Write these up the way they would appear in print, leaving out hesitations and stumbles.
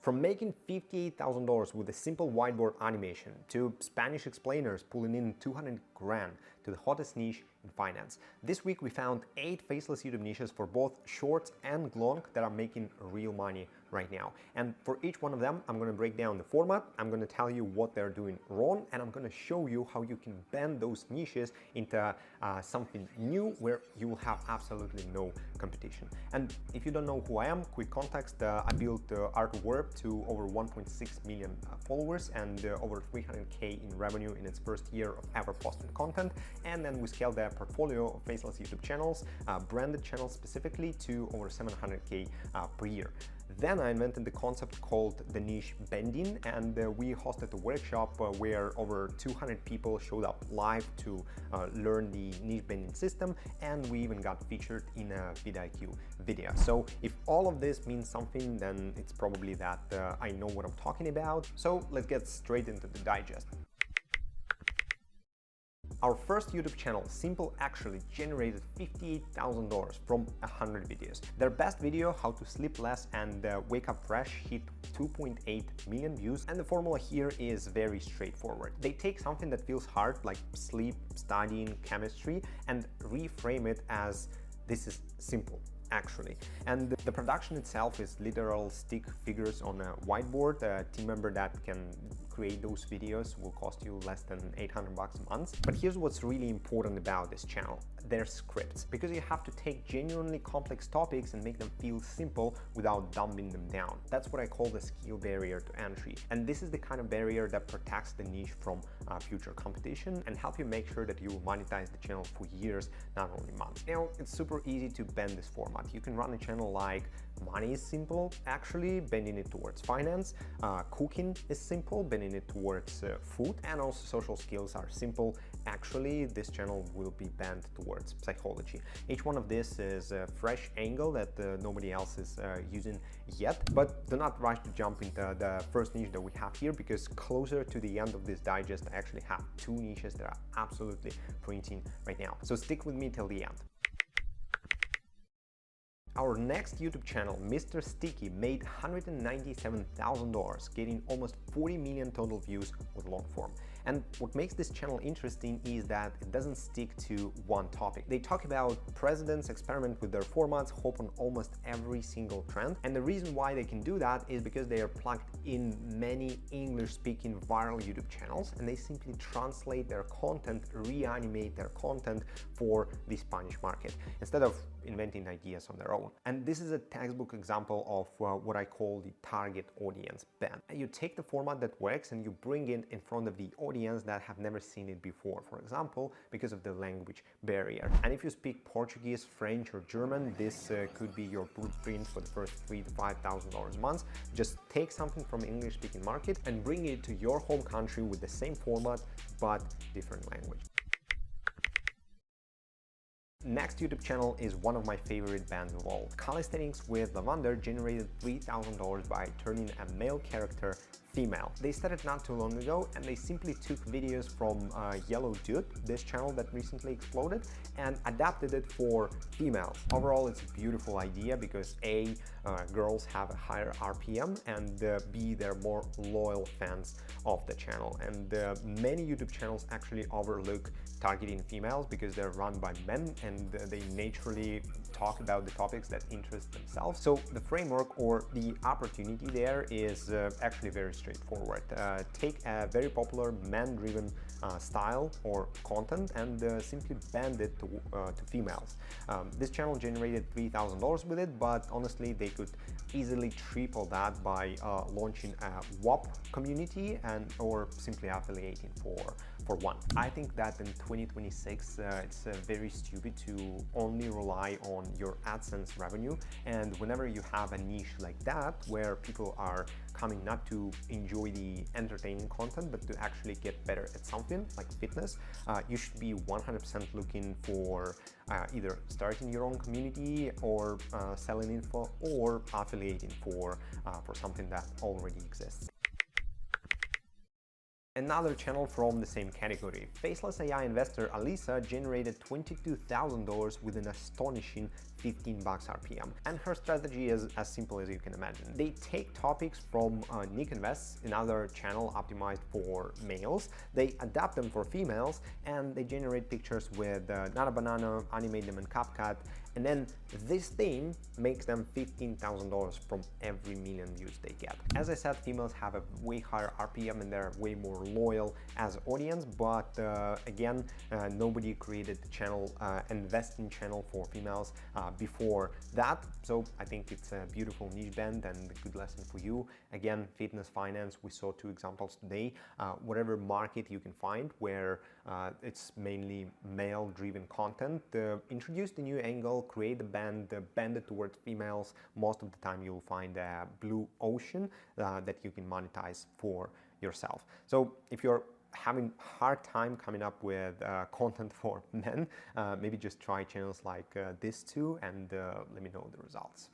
From making $58,000 with a simple whiteboard animation to Spanish explainers pulling in 200 grand to the hottest niche in finance. This week we found 8 faceless YouTube niches for both shorts and long that are making real money right now. And for each one of them, I'm going to break down the format, I'm going to tell you what they're doing wrong, and I'm going to show you how you can bend those niches into something new where you will have absolutely no competition. And if you don't know who I am, quick context, I built Art of Verb to over 1.6 million followers and over 300K in revenue in its first year of ever posting content. And then we scaled that portfolio of faceless YouTube channels, branded channels specifically, to over 700K per year. Then I invented the concept called the niche bending, and we hosted a workshop where over 200 people showed up live to learn the niche bending system, and we even got featured in a vidIQ video. So if all of this means something, then it's probably that I know what I'm talking about. So let's get straight into the digest. Our first YouTube channel, Simple, actually generated $58,000 from 100 videos. Their best video, How to Sleep Less and Wake Up Fresh, hit 2.8 million views, and the formula here is very straightforward. They take something that feels hard, like sleep, studying, chemistry, and reframe it as this is simple. Actually, and the production itself is literal stick figures on a whiteboard. A team member that can create those videos will cost you less than $800 a month. But here's what's really important about this channel: their scripts, because you have to take genuinely complex topics and make them feel simple without dumbing them down. That's what I call the skill barrier to entry, and this is the kind of barrier that protects the niche from future competition and help you make sure that you will monetize the channel for years, not only months. Now, it's super easy to bend this format. You can run a channel like Money is Simple, actually, bending it towards finance. Cooking is simple, bending it towards food. And also social skills are simple. Actually, this channel will be bent towards psychology. Each one of this is a fresh angle that nobody else is using yet. But do not rush to jump into the first niche that we have here, because closer to the end of this digest, I actually have 2 niches that are absolutely printing right now. So stick with me till the end. Our next YouTube channel, Mr. Sticky, made $197,000, getting almost 40 million total views with long form. And what makes this channel interesting is that it doesn't stick to one topic. They talk about presidents, experiment with their formats, hope on almost every single trend. And the reason why they can do that is because they are plugged in many English-speaking viral YouTube channels, and they simply translate their content, reanimate their content for the Spanish market, instead of inventing ideas on their own. And this is a textbook example of what I call the target audience bend. You take the format that works and you bring it in front of the audience that have never seen it before, for example, because of the language barrier. And if you speak Portuguese, French, or German, this could be your blueprint for the first $3,000 to $5,000 a month. Just take something from the English-speaking market and bring it to your home country with the same format but different language. Next YouTube channel is one of my favorite bands of all. Calisthenics with Lavender generated $3,000 by turning a male character female. They started not too long ago, and they simply took videos from Yellow Dude, this channel that recently exploded, and adapted it for females. Overall, it's a beautiful idea because A, girls have a higher RPM, and B, they're more loyal fans of the channel. And many YouTube channels actually overlook targeting females because they're run by men and they naturally talk about the topics that interest themselves. So the framework or the opportunity there is actually very straightforward. Take a very popular man-driven style or content and simply bend it to females. This channel generated $3,000 with it, but honestly they could easily triple that by launching a WAP community or simply affiliating for one. I think that in 2026 it's very stupid to only rely on your AdSense revenue, and whenever you have a niche like that where people are coming not to enjoy the entertaining content but to actually get better at something like fitness, you should be 100% looking for either starting your own community or selling info or affiliating for something that already exists. Another channel from the same category. Faceless AI investor Alisa generated $22,000 with an astonishing 15 bucks RPM. And her strategy is as simple as you can imagine. They take topics from Nick Invests, another channel optimized for males, they adapt them for females, and they generate pictures with not a banana, animate them in CapCut, and then this thing makes them $15,000 from every million views they get. As I said, females have a way higher RPM and they're way more loyal as audience, but again, nobody created the channel, investing channel for females before that. So I think it's a beautiful niche band and a good lesson for you. Again, fitness, finance, we saw two examples today. Whatever market you can find where it's mainly male-driven content, introduce the new angle, create the band, bend it towards females. Most of the time you'll find a blue ocean that you can monetize for yourself. So if you're having hard time coming up with content for men, maybe just try channels like this two and let me know the results.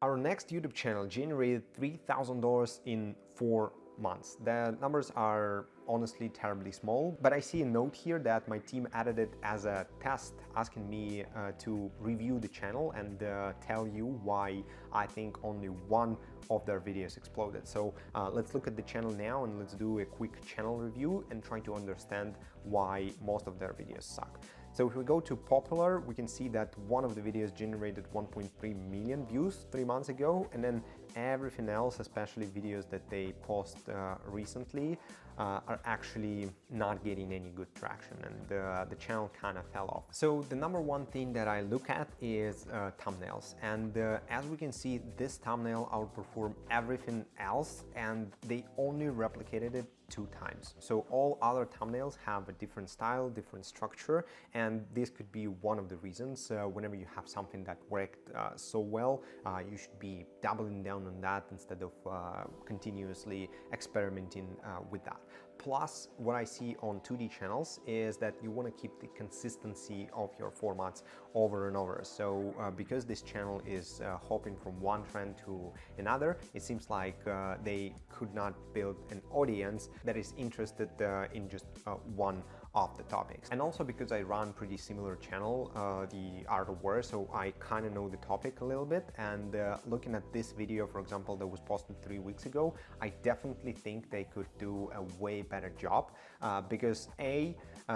Our next YouTube channel generated $3,000 in 4 months. The numbers are honestly terribly small, but I see a note here that my team added it as a test, asking me to review the channel and tell you why I think only one of their videos exploded. So let's look at the channel now and let's do a quick channel review and try to understand why most of their videos suck. So if we go to popular, we can see that one of the videos generated 1.3 million views 3 months ago, and then everything else, especially videos that they post recently, are actually not getting any good traction, and the channel kind of fell off. So the number one thing that I look at is thumbnails, and as we can see, this thumbnail outperformed everything else, and they only replicated it 2 times. So all other thumbnails have a different style, different structure, and this could be one of the reasons. Whenever you have something that worked so well, you should be doubling down on that instead of continuously experimenting with that. Plus, what I see on 2D channels is that you want to keep the consistency of your formats over and over. So because this channel is hopping from one trend to another, it seems like they could not build an audience that is interested in just one of the topics. And also because I run pretty similar channel, the Art of War, so I kind of know the topic a little bit. And looking at this video, for example, that was posted 3 weeks ago, I definitely think they could do a way better job because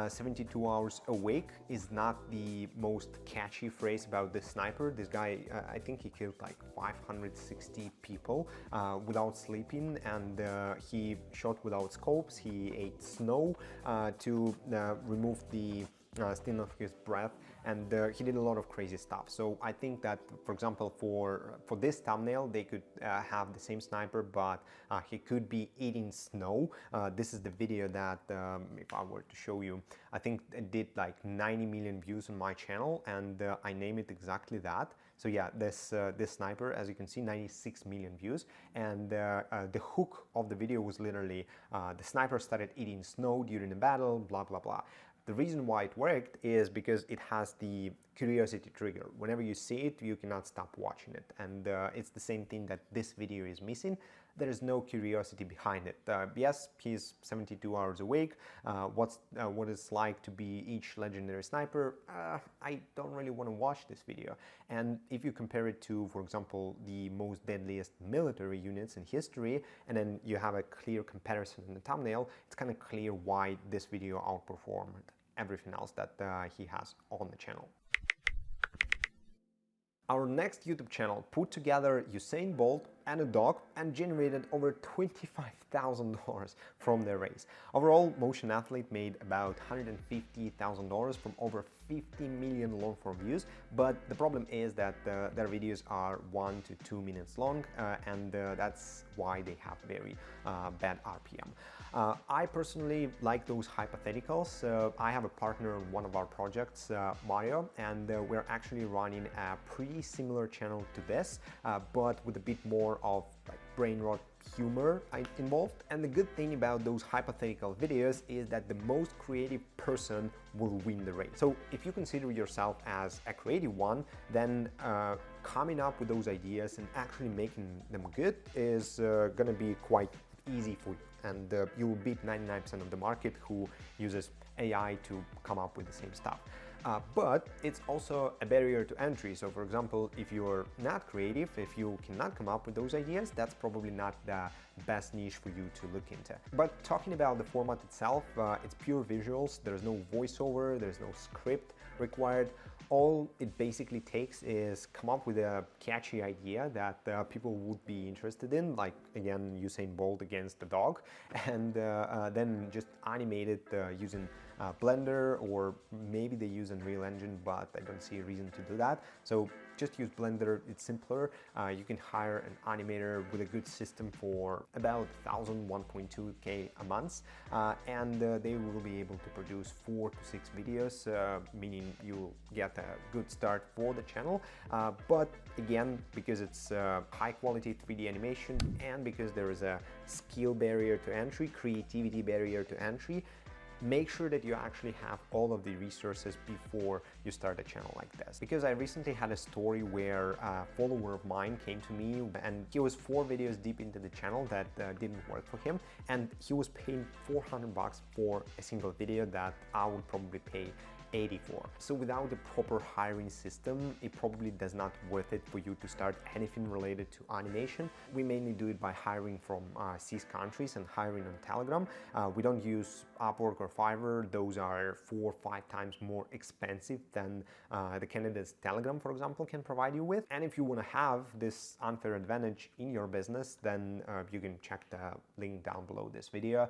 72 hours awake is not the most catchy phrase about this sniper. This guy, I think he killed like 560 people without sleeping, and he shot without scopes. He ate snow to remove the sting of his breath, and he did a lot of crazy stuff. So I think that, for example, for this thumbnail, they could have the same sniper, but he could be eating snow. This is the video that, if I were to show you, I think it did like 90 million views on my channel, and I name it exactly that. So yeah, this sniper, as you can see, 96 million views, and the hook of the video was literally the sniper started eating snow during the battle, blah blah blah. The reason why it worked is because it has the curiosity trigger. Whenever you see it, you cannot stop watching it, and it's the same thing that this video is missing. There is no curiosity behind it. Yes, he's 72 hours awake. What it's like to be each legendary sniper, I don't really want to watch this video. And if you compare it to, for example, the most deadliest military units in history, and then you have a clear comparison in the thumbnail, it's kind of clear why this video outperformed everything else that he has on the channel. Our next YouTube channel put together Usain Bolt and a dog and generated over $25,000 from their race. Overall, Motion Athlete made about $150,000 from over 50 million long-form views, but the problem is that their videos are 1 to 2 minutes long, and that's why they have very bad RPM. I personally like those hypotheticals. I have a partner on one of our projects, Mario, and we're actually running a pretty similar channel to this, but with a bit more of like brain rot humor involved. And the good thing about those hypothetical videos is that the most creative person will win the race. So if you consider yourself as a creative one, then coming up with those ideas and actually making them good is gonna be quite easy for you, and you will beat 99% of the market who uses AI to come up with the same stuff. But it's also a barrier to entry. So for example, if you're not creative, if you cannot come up with those ideas, that's probably not the best niche for you to look into. But talking about the format itself, it's pure visuals. There's no voiceover, there's no script required. All it basically takes is come up with a catchy idea that people would be interested in, like again Usain Bolt against the dog, and then just animate it using Blender, or maybe they use Unreal Engine, but I don't see a reason to do that. So just use Blender, it's simpler. You can hire an animator with a good system for about 1,000–1.2K a month, and they will be able to produce 4 to 6 videos, meaning you'll get a good start for the channel. But again, because it's high quality 3D animation, and because there is a skill barrier to entry, creativity barrier to entry, make sure that you actually have all of the resources before you start a channel like this. Because I recently had a story where a follower of mine came to me, and he was 4 videos deep into the channel that didn't work for him, and he was paying $400 for a single video that I would probably pay 84. So without a proper hiring system, it probably does not worth it for you to start anything related to animation. We mainly do it by hiring from CIS countries and hiring on Telegram. We don't use Upwork or Fiverr. Those are 4 or 5 times more expensive than the candidates Telegram, for example, can provide you with. And if you want to have this unfair advantage in your business, then you can check the link down below this video.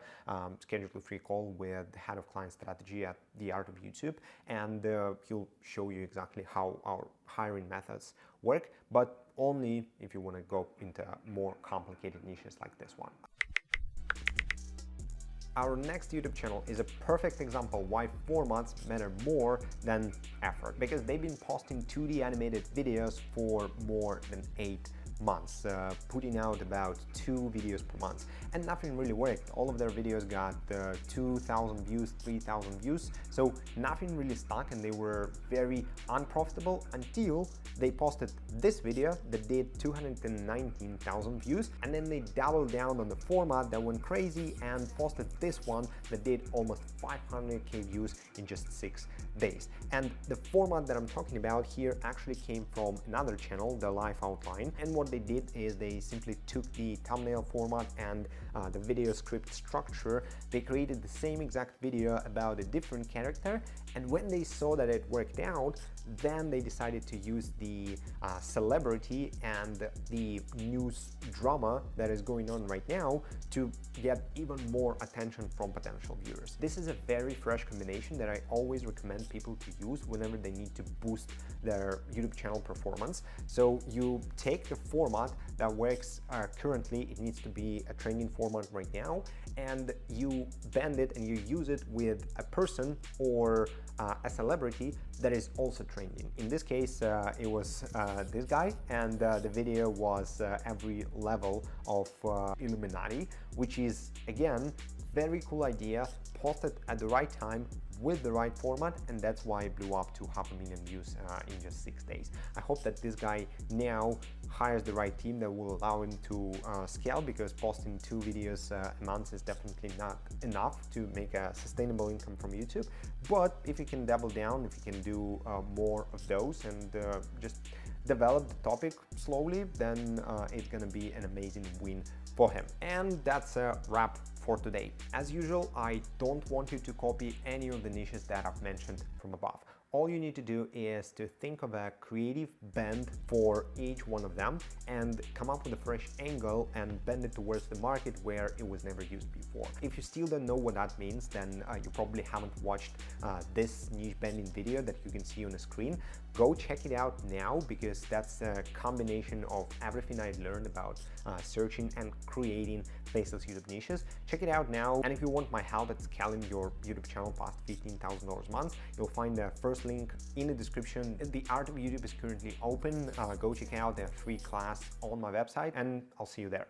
Schedule a free call with the head of client strategy at The Art of YouTube, and he'll show you exactly how our hiring methods work, but only if you want to go into more complicated niches like this one. Our next YouTube channel is a perfect example why formats matter more than effort, because they've been posting 2D animated videos for more than 8 months, putting out about 2 videos per month, and nothing really worked. All of their videos got 2,000 views, 3,000 views, so nothing really stuck, and they were very unprofitable until they posted this video that did 219,000 views, and then they doubled down on the format that went crazy and posted this one that did almost 500k views in just 6 days. And the format that I'm talking about here actually came from another channel, The Life Outline, and what they did is they simply took the thumbnail format and the video script structure. They created the same exact video about a different character, and when they saw that it worked out, then they decided to use the celebrity and the news drama that is going on right now to get even more attention from potential viewers. This is a very fresh combination that I always recommend people to use whenever they need to boost their YouTube channel performance. So you take the format that works currently, it needs to be a trending format right now, and you bend it and you use it with a person or a celebrity that is also trending. In this case, it was this guy, and the video was every level of Illuminati, which is, again, very cool idea, posted at the right time with the right format, and that's why it blew up to 500,000 views in just 6 days. I hope that this guy now hires the right team that will allow him to scale, because posting 2 videos a month is definitely not enough to make a sustainable income from YouTube. But if you can double down, if you can do more of those and just develop the topic slowly, then it's gonna be an amazing win for him. And that's a wrap for today. As usual, I don't want you to copy any of the niches that I've mentioned from above. All you need to do is to think of a creative bend for each one of them and come up with a fresh angle and bend it towards the market where it was never used before. If you still don't know what that means, then you probably haven't watched this niche bending video that you can see on the screen. Go check it out now, because that's a combination of everything I learned about searching and creating faceless YouTube niches. Check it out now, and if you want my help at scaling your YouTube channel past $15,000 a month, you'll find the first link in the description. The Art of YouTube is currently open. Go check out the free class on my website, and I'll see you there.